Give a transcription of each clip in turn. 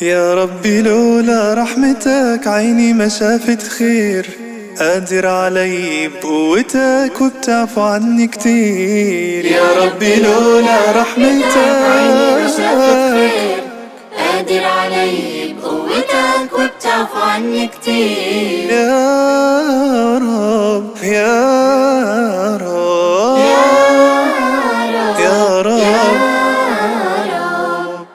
يا ربي لولا رحمتك عيني ما شافت خير. قادر علي بقوتك وبتعفو عني كتير. يا ربي لولا رحمتك عيني ما شافت خير. قادر علي بقوتك وبتعفو عني كتير. يا رب يا رب يا رب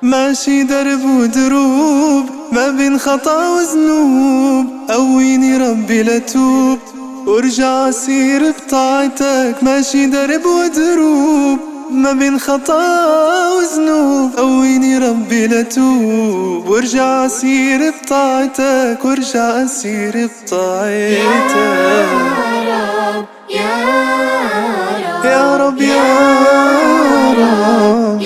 ماشي درب ودروب ما بين خطا وذنوب. قويني ربي لتوب وارجع اسير بطاعتك. ماشي درب ودروب ما بين خطا وذنوب. قويني ربي لتوب وارجع اسير بطاعتك. وارجع اسير بطاعتك. يا رب يا رب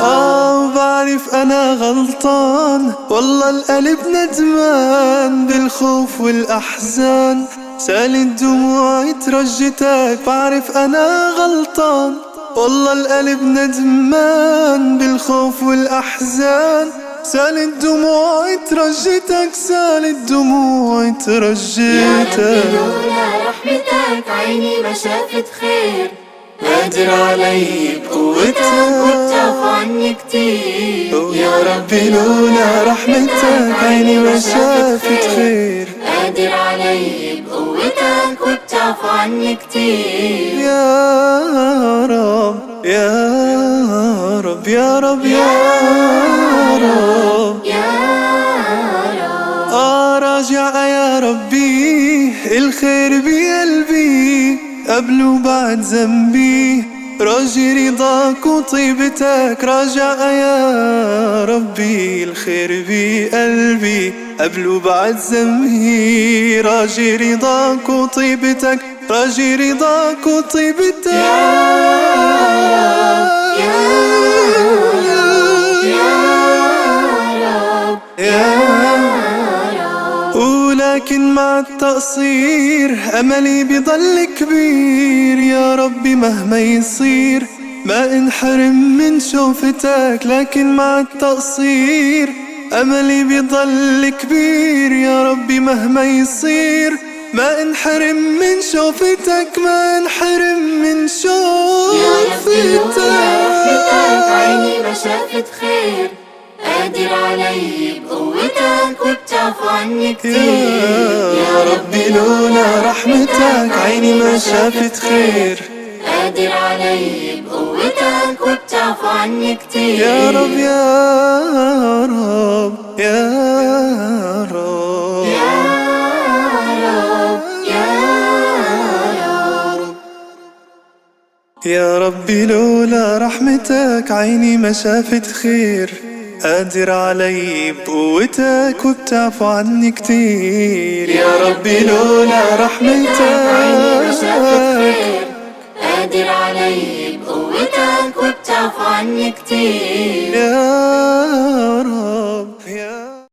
وبعرف أنا غلطان والله القلب ندمان بالخوف والأحزان. سالت دموعي ترجتك بعرف أنا غلطان والله القلب ندمان بالخوف والأحزان. سالت دموعي ترجتك سالت دموعي ترجتك. يا ربي لولا رحمتك عيني ما شافت خير. قادر علي بقوتك وبتعفو عني كتير. يا ربي لولا رحمتك عيني ما شافت خير. قادر علي بقوتك وبتعفو عني كتير. يا رب يا رب يا رب يا رب راجع يا ربي الخير بقلبي قبل وبعد ذنبي. راجي رضاك وطيبتك راجع يا ربي الخير بقلبي قبل وبعد ذنبي. راجي رضاك وطيبتك راجي رضاك وطيبتك. ولكن مع التقصير أملي بضل كبير. يا ربي مهما يصير ما انحرم من شوفتك. لكن مع التقصير أملي بضل كبير. يا ربي مهما يصير ما انحرم من شوفتك. ما انحرم من شوفتك. يا ربي لولا رحمتك عيني ما شافت خير. قادر علي بقوتك وبتعفو عني كتير. يا ربي لولا رحمتك عيني ما شافت خير. قادر علي بقوتك وبتعفو عني كتير. يا رب يا رب يا رب يا ربي لولا رحمتك عيني ما شافت خير. قادر علي بقوتك وبتعفو عني كتير. يا ربي لولا رحمتك عيني ما شافت خير. قادر علي بقوتك وبتعفو عني كتير. يا